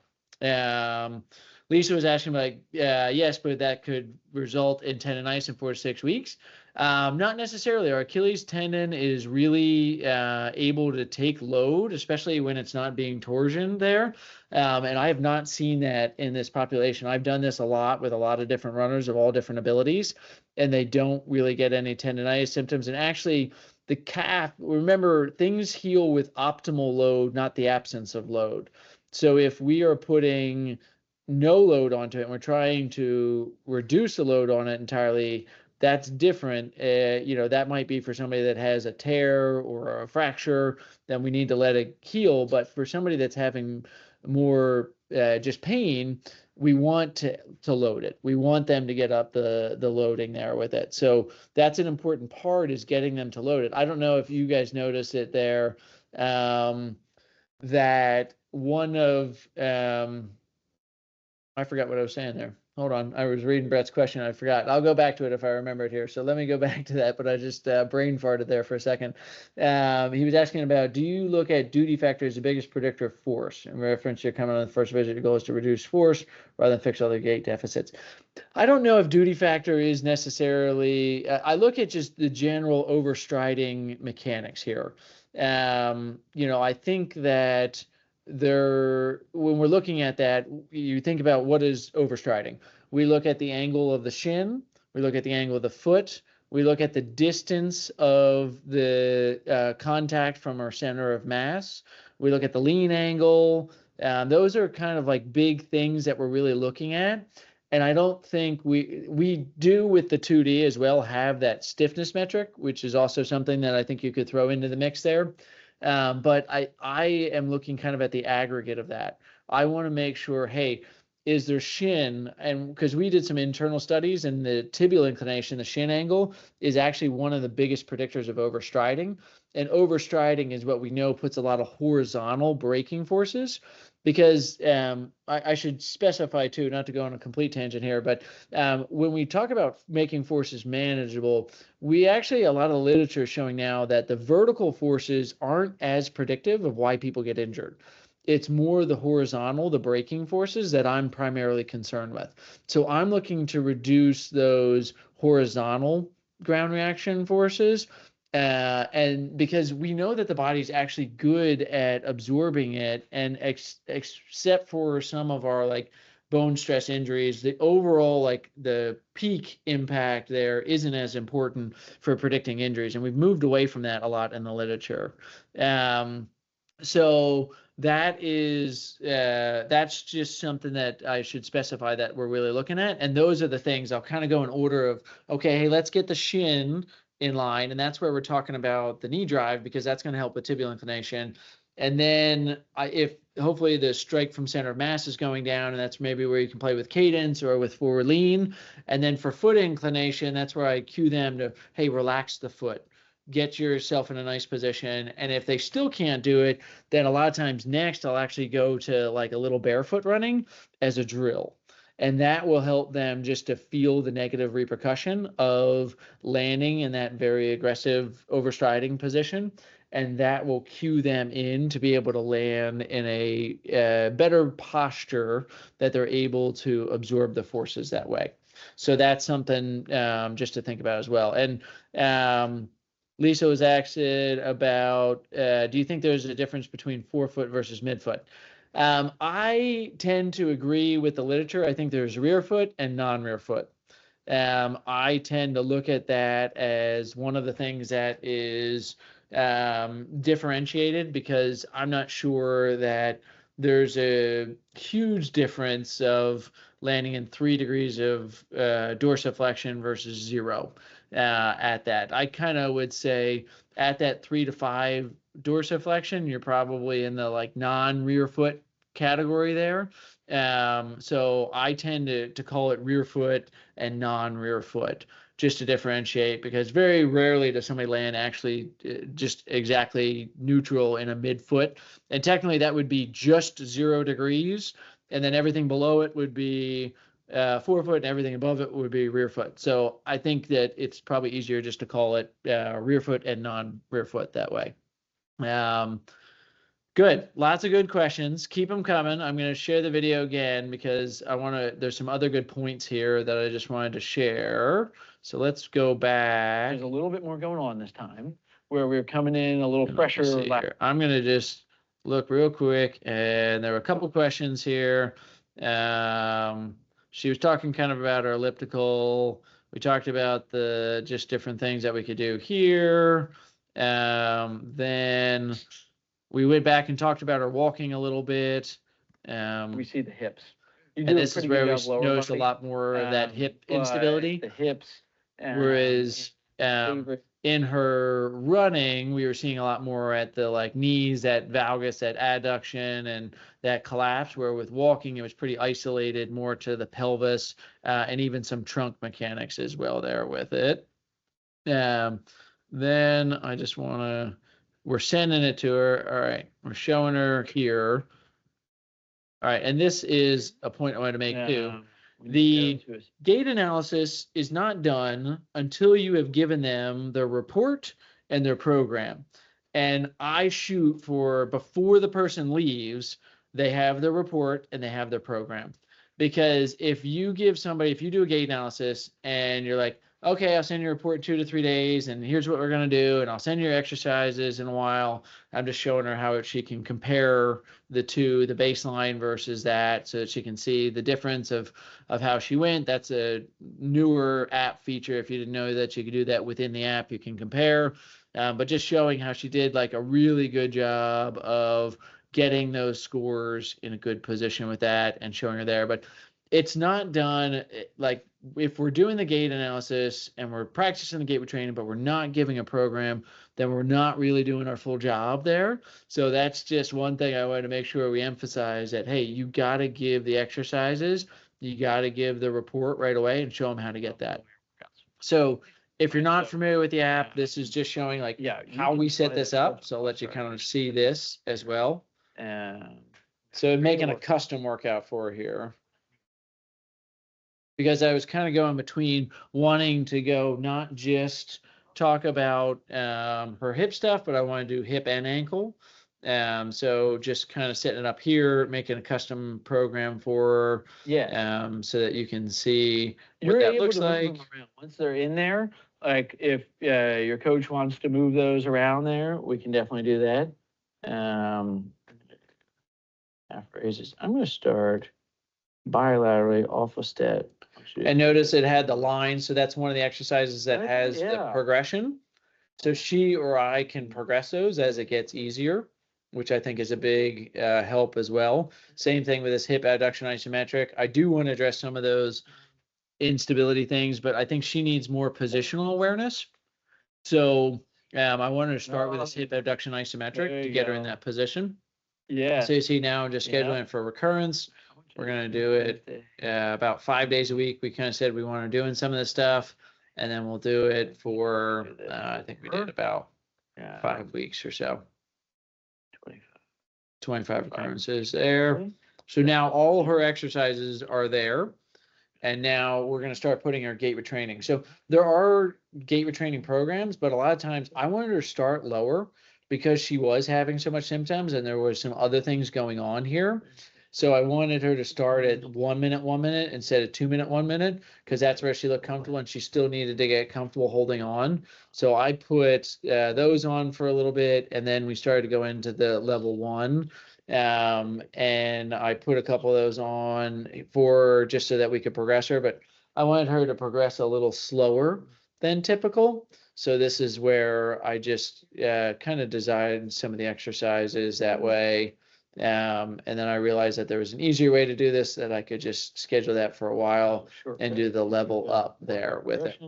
Lisa was asking like, yes, but that could result in tendonitis in 4 to 6 weeks. Not necessarily. Our Achilles tendon is really able to take load, especially when it's not being torsioned there. And I have not seen that in this population. I've done this a lot with a lot of different runners of all different abilities, and they don't really get any tendonitis symptoms. And actually, the calf, remember, things heal with optimal load, not the absence of load. So if we are putting no load onto it and we're trying to reduce the load on it entirely, that's different. That might be for somebody that has a tear or a fracture, then we need to let it heal. But for somebody that's having more just pain, we want to load it. We want them to get up the loading there with it. So that's an important part, is getting them to load it. I don't know if you guys noticed it there, that one of I forgot what I was saying there. Hold on. I was reading Brett's question. I forgot. I'll go back to it if I remember it here. So let me go back to that, but I just brain farted there for a second. He was asking about, do you look at duty factor as the biggest predictor of force? In reference to coming on the first visit, your goal is to reduce force rather than fix other gait deficits. I don't know if duty factor is necessarily, I look at just the general overstriding mechanics here. I think that when we're looking at that, you think about what is overstriding. We look at the angle of the shin, we look at the angle of the foot, we look at the distance of the contact from our center of mass, we look at the lean angle. Those are kind of like big things that we're really looking at. And I don't think we do with the 2D as well have that stiffness metric, which is also something that I think you could throw into the mix there. But I am looking kind of at the aggregate of that. I want to make sure, hey, is there shin? And because we did some internal studies, and the tibial inclination, the shin angle, is actually one of the biggest predictors of overstriding. And overstriding is what we know puts a lot of horizontal braking forces. Because I should specify too, not to go on a complete tangent here, but when we talk about making forces manageable, we actually, a lot of the literature is showing now that the vertical forces aren't as predictive of why people get injured. It's more the horizontal, the braking forces, that I'm primarily concerned with. So I'm looking to reduce those horizontal ground reaction forces. And because we know that the body's actually good at absorbing it, and except for some of our like bone stress injuries, the overall, like the peak impact there isn't as important for predicting injuries. And we've moved away from that a lot in the literature. So that's just something that I should specify that we're really looking at. And those are the things I'll kind of go in order of, okay, hey, let's get the shin in line. And that's where we're talking about the knee drive, because that's going to help with tibial inclination. And then if hopefully the strike from center of mass is going down, and that's maybe where you can play with cadence or with forward lean. And then for foot inclination, that's where I cue them to, hey, relax the foot, get yourself in a nice position. And if they still can't do it, then a lot of times next I'll actually go to like a little barefoot running as a drill. And that will help them just to feel the negative repercussion of landing in that very aggressive overstriding position. And that will cue them in to be able to land in a better posture that they're able to absorb the forces that way. So that's something just to think about as well. And Lisa was asked about, do you think there's a difference between forefoot versus midfoot? I tend to agree with the literature. I think there's rear foot and non-rear foot. I tend to look at that as one of the things that is differentiated, because I'm not sure that there's a huge difference of landing in 3 degrees of dorsiflexion versus 0 at that. I kind of would say at that 3 to 5 dorsiflexion, you're probably in the like non-rear foot category there. So I tend to call it rear foot and non-rear foot, just to differentiate, because very rarely does somebody land actually just exactly neutral in a midfoot. And technically that would be just 0 degrees, and then everything below it would be forefoot, and everything above it would be rear foot. So I think that it's probably easier just to call it rear foot and non-rear foot that way. Good. Lots of good questions. Keep them coming. I'm going to share the video again because there's some other good points here that I just wanted to share. So let's go back. There's a little bit more going on this time, where we're coming in a little fresher. I'm going to just look real quick, and there were a couple questions here. She was talking kind of about our elliptical. We talked about the just different things that we could do here. Then we went back and talked about our walking a little bit. We see the hips. And this is where we noticed a lot more of that hip instability. The hips Whereas in her running, we were seeing a lot more at the like knees, that valgus, that adduction, and that collapse. Where with walking, it was pretty isolated, more to the pelvis, and even some trunk mechanics as well there with it. Then I just want to, we're sending it to her. All right, we're showing her here. All right, and this is a point I want to make too. The gait analysis is not done until you have given them their report and their program. And I shoot for before the person leaves, they have their report and they have their program. Because if you give somebody, if you do a gait analysis and you're like, okay, I'll send you a report in 2 to 3 days, and here's what we're going to do, and I'll send you your exercises in a while. I'm just showing her how she can compare the two, the baseline versus that, so that she can see the difference of how she went. That's a newer app feature. If you didn't know that you could do that within the app, you can compare. But just showing how she did like a really good job of getting those scores in a good position with that and showing her there. But it's not done like if we're doing the gait analysis and we're practicing the gait with training, but we're not giving a program, then we're not really doing our full job there. So that's just one thing I wanted to make sure we emphasize, that, hey, you got to give the exercises, you got to give the report right away and show them how to get that. So if you're not familiar with the app, this is just showing like how we set this up. So I'll let you kind of see this as well. So making a custom workout for her here, because I was kind of going between wanting to go not just talk about her hip stuff, but I want to do hip and ankle. So just kind of setting it up here, making a custom program for her, so that you can see what that looks like. Once they're in there, like if your coach wants to move those around there, we can definitely do that. Phrases. I'm going to start bilaterally off a step. And notice it had the line, so that's one of the exercises that has the progression. So she or I can progress those as it gets easier, which I think is a big help as well. Same thing with this hip adduction isometric. I do want to address some of those instability things, but I think she needs more positional awareness. So I wanted to start with this hip abduction isometric to get her in that position. Yeah. So you see now I'm just scheduling it for recurrence. We're going to do it about 5 days a week. We kind of said we want to do some of this stuff, and then we'll do it for, I think we did about 5 weeks or so. 25 recurrences there. So now all her exercises are there. And now we're going to start putting her gait retraining. So there are gait retraining programs, but a lot of times I wanted her to start lower because she was having so much symptoms and there was some other things going on here. So I wanted her to start at 1 minute, 1 minute instead of 2 minute, 1 minute, because that's where she looked comfortable and she still needed to get comfortable holding on. So I put those on for a little bit, and then we started to go into the level 1. And I put a couple of those on for just so that we could progress her, but I wanted her to progress a little slower than typical. So this is where I just kind of designed some of the exercises that way. And then I realized that there was an easier way to do this, that I could just schedule that for a while and do the level up there with it.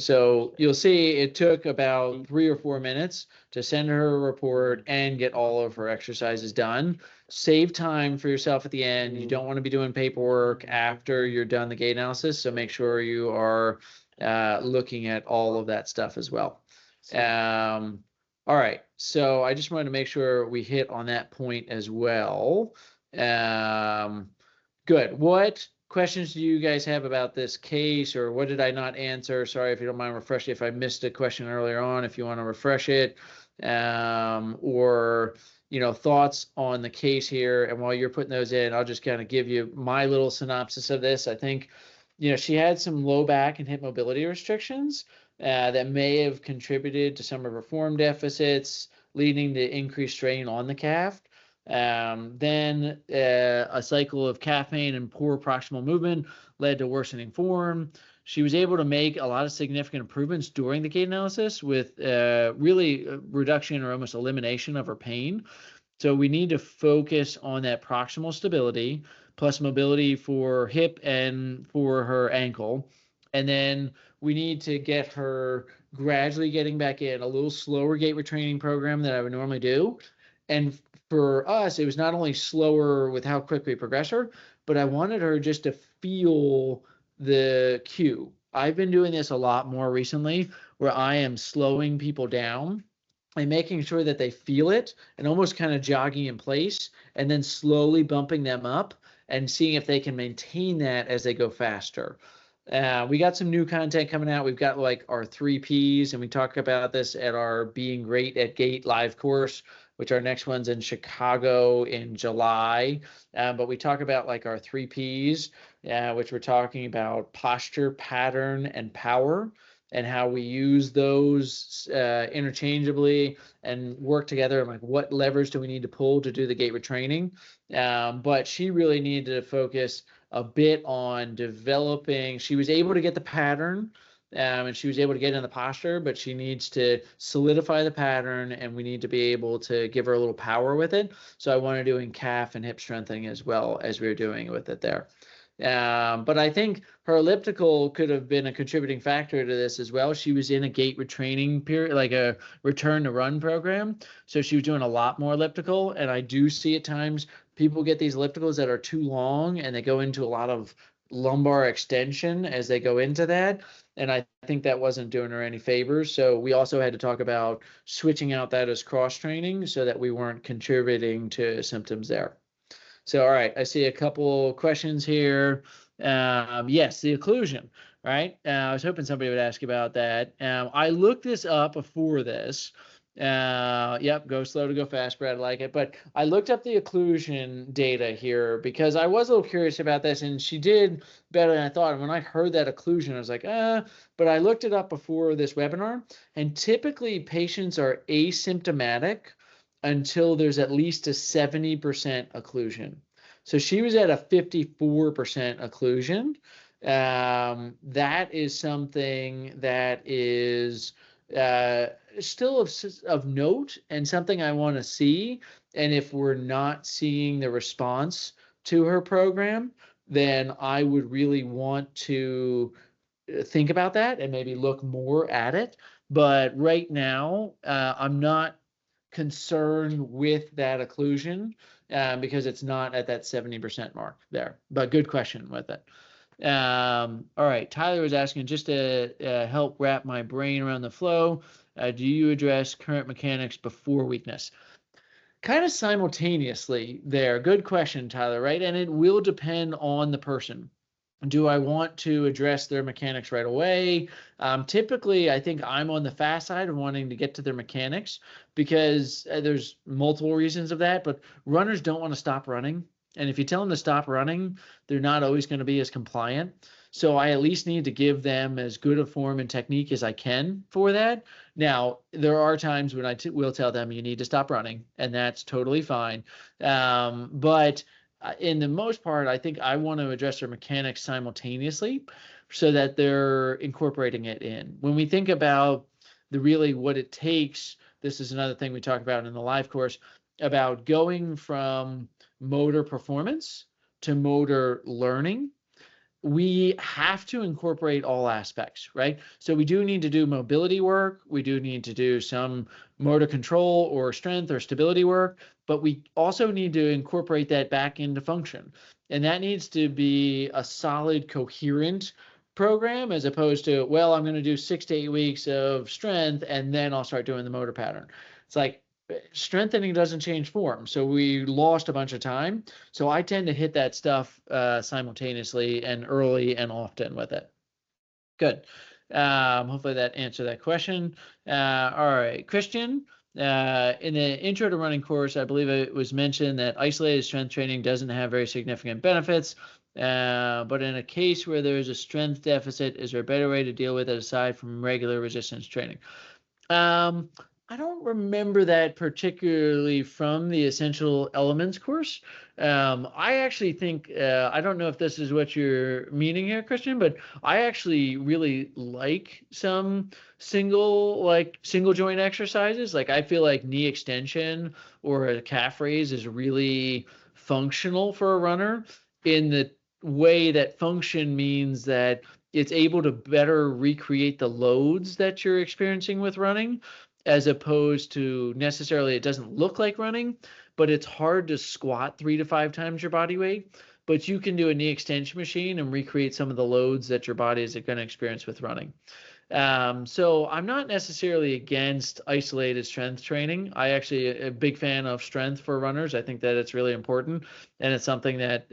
So you'll see it took about 3 or 4 minutes to send her a report and get all of her exercises done. Save time for yourself at the end. You don't want to be doing paperwork after you're done the gait analysis. So make sure you are looking at all of that stuff as well. All right. So I just wanted to make sure we hit on that point as well. Good. What questions do you guys have about this case, or what did I not answer? Sorry if you don't mind refreshing if I missed a question earlier on, if you want to refresh it, or thoughts on the case here. And while you're putting those in, I'll just kind of give you my little synopsis of this. I think she had some low back and hip mobility restrictions that may have contributed to some of her form deficits, leading to increased strain on the calf. Then a cycle of calf pain and poor proximal movement led to worsening form. She was able to make a lot of significant improvements during the gait analysis with really reduction or almost elimination of her pain. So we need to focus on that proximal stability plus mobility for hip and for her ankle. And then we need to get her gradually getting back in a little slower gait retraining program that I would normally do. And for us, it was not only slower with how quick we progress her, but I wanted her just to feel the cue. I've been doing this a lot more recently where I am slowing people down and making sure that they feel it and almost kind of jogging in place and then slowly bumping them up and seeing if they can maintain that as they go faster. We got some new content coming out. We've got like our 3Ps, and we talk about this at our Being Great at Gait live course, which our next one's in Chicago in July. But we talk about like our 3Ps, which we're talking about posture, pattern, and power, and how we use those interchangeably and work together. And like, what levers do we need to pull to do the gait retraining? But she really needed to focus a bit on developing. She was able to get the pattern, and she was able to get in the posture, but she needs to solidify the pattern, and we need to be able to give her a little power with it. So I want to do in calf and hip strengthening as well as we were doing with it there. But I think her elliptical could have been a contributing factor to this as well. She was in a gait retraining period, like a return to run program. So she was doing a lot more elliptical. And I do see at times people get these ellipticals that are too long and they go into a lot of lumbar extension as they go into that. And I think that wasn't doing her any favors. So we also had to talk about switching out that as cross training so that we weren't contributing to symptoms there. So, all right, I see a couple questions here. Yes, the occlusion, right? I was hoping somebody would ask about that. I looked this up before this. Yep, go slow to go fast, Brad, I like it. But I looked up the occlusion data here because I was a little curious about this, and she did better than I thought. And when I heard that occlusion, I was like, but I looked it up before this webinar, and typically patients are asymptomatic until there's at least a 70% occlusion. So she was at a 54% occlusion. That is something that is still of note and something I want to see. And if we're not seeing the response to her program, then I would really want to think about that and maybe look more at it. But right now, I'm not concerned with that occlusion because it's not at that 70% mark there. But good question with it. All right, Tyler was asking just to help wrap my brain around the flow. Do you address current mechanics before weakness? Kind of simultaneously there. Good question, Tyler, right? And it will depend on the person. Do I want to address their mechanics right away? Typically, I think I'm on the fast side of wanting to get to their mechanics because there's multiple reasons of that, but runners don't want to stop running. And if you tell them to stop running, they're not always going to be as compliant. So I at least need to give them as good a form and technique as I can for that. Now, there are times when I will tell them you need to stop running, and that's totally fine. But in the most part, I think I want to address their mechanics simultaneously so that they're incorporating it in. When we think about really what it takes, this is another thing we talk about in the live course about going from motor performance to motor learning. We have to incorporate all aspects, right? So we do need to do mobility work. We do need to do some motor control or strength or stability work, but we also need to incorporate that back into function. And that needs to be a solid, coherent program as opposed to, well, I'm going to do 6 to 8 weeks of strength and then I'll start doing the motor pattern. It's like, strengthening doesn't change form, so we lost a bunch of time. So I tend to hit that stuff simultaneously and early and often with it. Good. Hopefully that answered that question. All right, Christian, in the intro to running course, I believe it was mentioned that isolated strength training doesn't have very significant benefits. But in a case where there is a strength deficit, is there a better way to deal with it aside from regular resistance training? I don't remember that particularly from the Essential Elements course. I actually think, I don't know if this is what you're meaning here, Christian, but I actually really like some single joint exercises. Like I feel like knee extension or a calf raise is really functional for a runner in the way that function means that it's able to better recreate the loads that you're experiencing with running, as opposed to necessarily it doesn't look like running, but it's hard to squat 3 to 5 times your body weight. But you can do a knee extension machine and recreate some of the loads that your body is going to experience with running. So I'm not necessarily against isolated strength training. I actually a big fan of strength for runners. I think that it's really important, and it's something that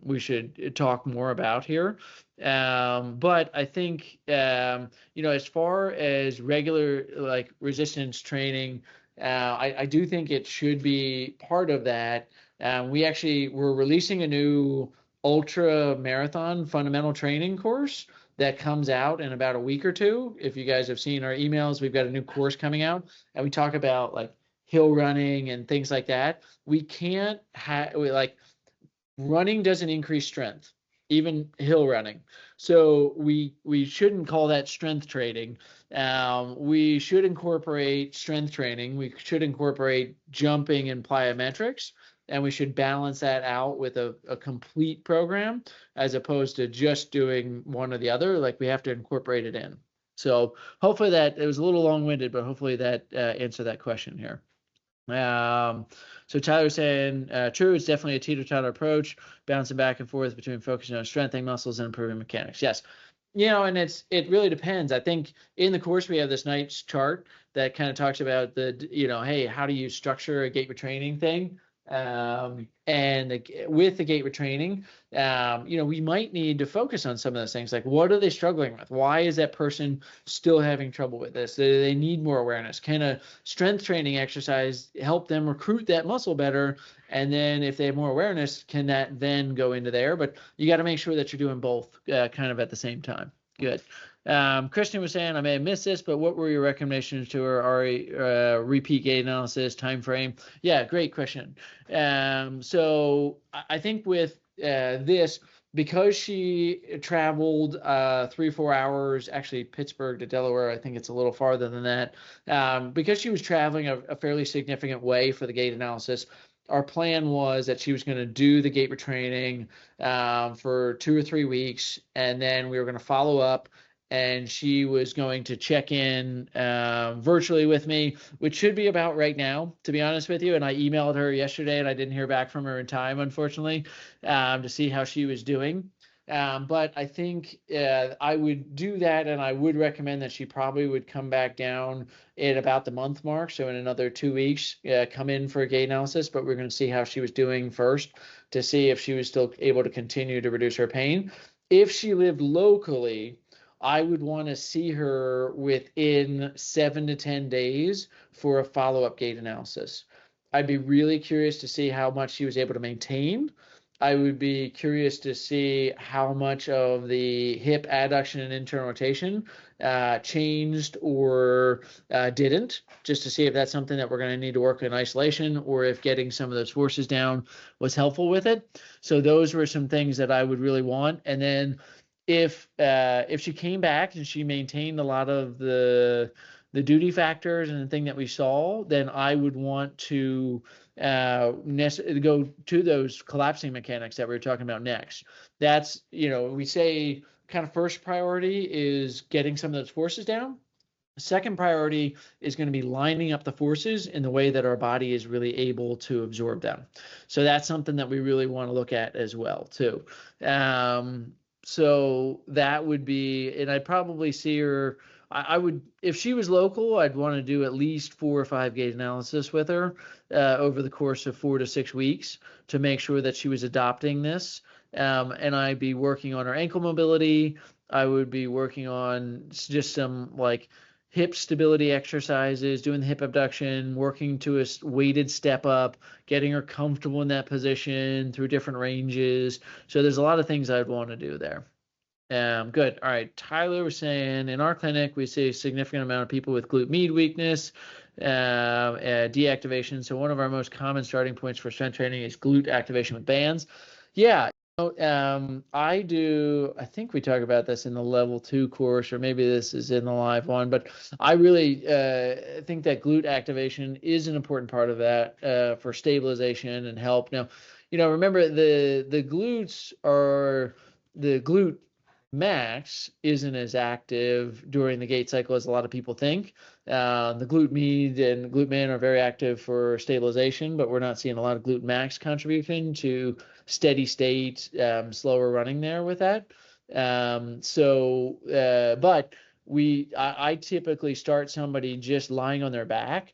we should talk more about here. But I think as far as regular like resistance training, I do think it should be part of that. We're releasing a new ultra marathon fundamental training course that comes out in about a week or two. If you guys have seen our emails, we've got a new course coming out, and we talk about like hill running and things like that. We can't have running doesn't increase strength, even hill running. So we shouldn't call that strength training. We should incorporate strength training. We should incorporate jumping and plyometrics, and we should balance that out with a complete program as opposed to just doing one or the other. Like we have to incorporate it in. So hopefully that it was a little long-winded, but hopefully that answered that question here. So Tyler's saying, true, it's definitely a teeter-totter approach, bouncing back and forth between focusing on strengthening muscles and improving mechanics. Yes. And it really depends. I think in the course we have this nice chart that kind of talks about hey, how do you structure a gait retraining thing? And with the gait retraining, we might need to focus on some of those things. Like, what are they struggling with? Why is that person still having trouble with this? They need more awareness. Can a strength training exercise help them recruit that muscle better? And then if they have more awareness, can that then go into there? But you got to make sure that you're doing both kind of at the same time. Good. Christian was saying, I may have missed this, but what were your recommendations to our repeat gait analysis time frame? Yeah, great question. So I think with this, because she traveled 3-4 hours, actually Pittsburgh to Delaware, I think it's a little farther than that, because she was traveling a fairly significant way for the gait analysis. Our plan was that she was going to do the gait retraining for 2 or 3 weeks, and then we were going to follow up, and she was going to check in virtually with me, which should be about right now, to be honest with you. And I emailed her yesterday, and I didn't hear back from her in time, unfortunately, to see how she was doing. But I think I would do that, and I would recommend that she probably would come back down at about the month mark. So in another 2 weeks, come in for a gait analysis, but we're going to see how she was doing first to see if she was still able to continue to reduce her pain. If she lived locally, I would want to see her within 7 to 10 days for a follow-up gait analysis. I'd be really curious to see how much she was able to maintain. I would be curious to see how much of the hip adduction and internal rotation changed or didn't, just to see if that's something that we're going to need to work in isolation, or if getting some of those forces down was helpful with it. So those were some things that I would really want. And then if she came back and she maintained a lot of the duty factors and the thing that we saw, then I would want to go to those collapsing mechanics that we were talking about next. That's, we say kind of first priority is getting some of those forces down. Second priority is going to be lining up the forces in the way that our body is really able to absorb them. So that's something that we really want to look at as well too. So that would be, and I'd probably see her, I would, if she was local, I'd want to do at least 4 or 5 gait analysis with her over the course of 4 to 6 weeks to make sure that she was adopting this. And I'd be working on her ankle mobility. I would be working on just some like hip stability exercises, doing the hip abduction, working to a weighted step up, getting her comfortable in that position through different ranges. So there's a lot of things I'd want to do there. Good. All right. Tyler was saying, in our clinic, we see a significant amount of people with glute med weakness, deactivation. So one of our most common starting points for strength training is glute activation with bands. Yeah. I think we talk about this in the level 2 course, or maybe this is in the live one, but I really think that glute activation is an important part of that for stabilization and help. Now, remember the glute max isn't as active during the gait cycle as a lot of people think. The glute med and glute min are very active for stabilization, but we're not seeing a lot of glute max contribution to steady state, slower running there with that. But I typically start somebody just lying on their back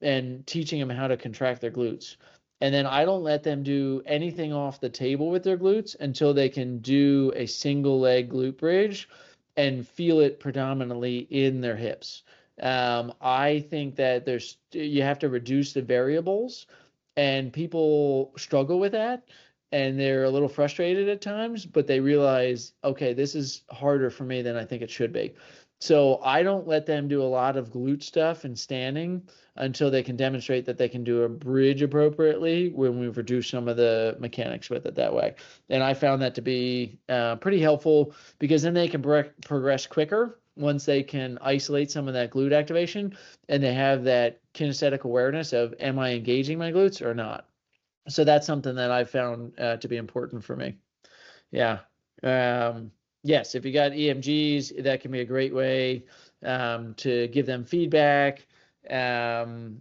and teaching them how to contract their glutes. And then I don't let them do anything off the table with their glutes until they can do a single leg glute bridge and feel it predominantly in their hips. I think that you have to reduce the variables, and people struggle with that, and they're a little frustrated at times, but they realize, okay, this is harder for me than I think it should be. So I don't let them do a lot of glute stuff and standing until they can demonstrate that they can do a bridge appropriately when we've reduced some of the mechanics with it that way. And I found that to be pretty helpful, because then they can progress quicker once they can isolate some of that glute activation and they have that kinesthetic awareness of, am I engaging my glutes or not? So that's something that I found to be important for me. Yeah. Yes, if you got EMGs, that can be a great way to give them feedback. That's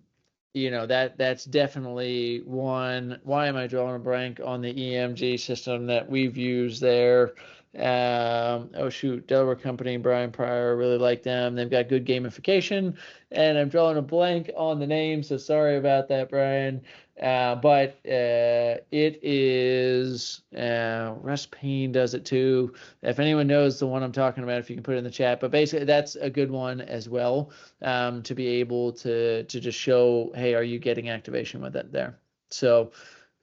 definitely one. Why am I drawing a blank on the EMG system that we've used there? Oh shoot, Delaware company, Brian Pryor, really like them. They've got good gamification, and I'm drawing a blank on the name, so sorry about that, Brian. But it is Russ Payne does it too. If anyone knows the one I'm talking about, if you can put it in the chat. But basically, that's a good one as well, to be able to just show, hey, are you getting activation with it there? So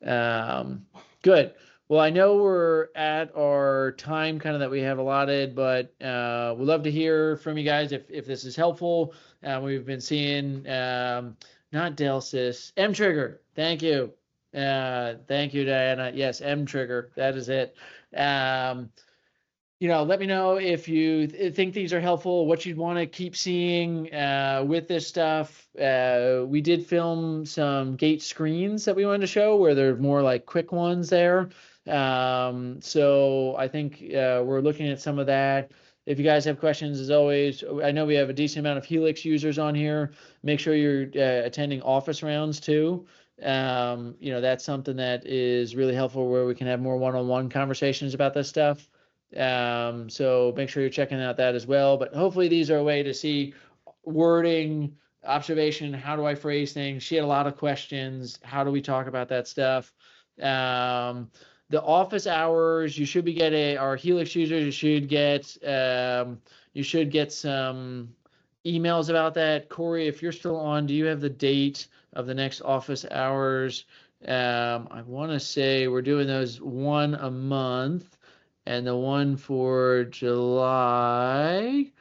good. Well, I know we're at our time kind of that we have allotted, but we'd love to hear from you guys if this is helpful. We've been seeing not Delsis, M Trigger. Thank you. Thank you, Diana. Yes, M Trigger. That is it. Let me know if you think these are helpful, what you'd want to keep seeing with this stuff. We did film some gait screens that we wanted to show where they're more like quick ones there. So I think we're looking at some of that. If you guys have questions, as always, I know we have a decent amount of Helix users on here. Make sure you're attending office rounds too. That's something that is really helpful, where we can have more one-on-one conversations about this stuff. So make sure you're checking out that as well. But hopefully these are a way to see wording, observation, how do I phrase things? She had a lot of questions. How do we talk about that stuff? The office hours, you should be getting, our Helix users, you should get some emails about that. Corey, if you're still on, do you have the date of the next office hours? I want to say we're doing those one a month, and the one for July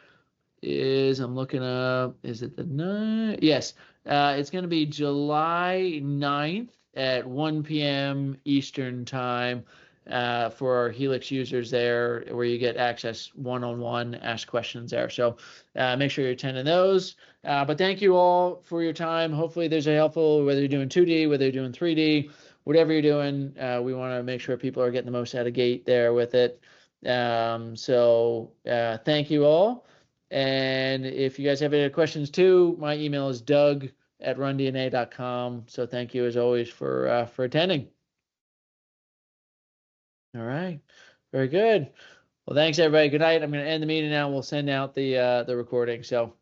is, I'm looking up, is it the 9th? Yes, it's going to be July 9th at 1 p.m. Eastern time for our Helix users there, where you get access one-on-one, ask questions there. So make sure you're attending those. But thank you all for your time. Hopefully those are helpful, whether you're doing 2D, whether you're doing 3D, whatever you're doing. We want to make sure people are getting the most out of Gait there with it. Thank you all. And if you guys have any questions too, my email is doug@rundna.com. So thank you as always for attending. All right, very good. Well, thanks everybody. Good night. I'm going to end the meeting now. We'll send out the recording. So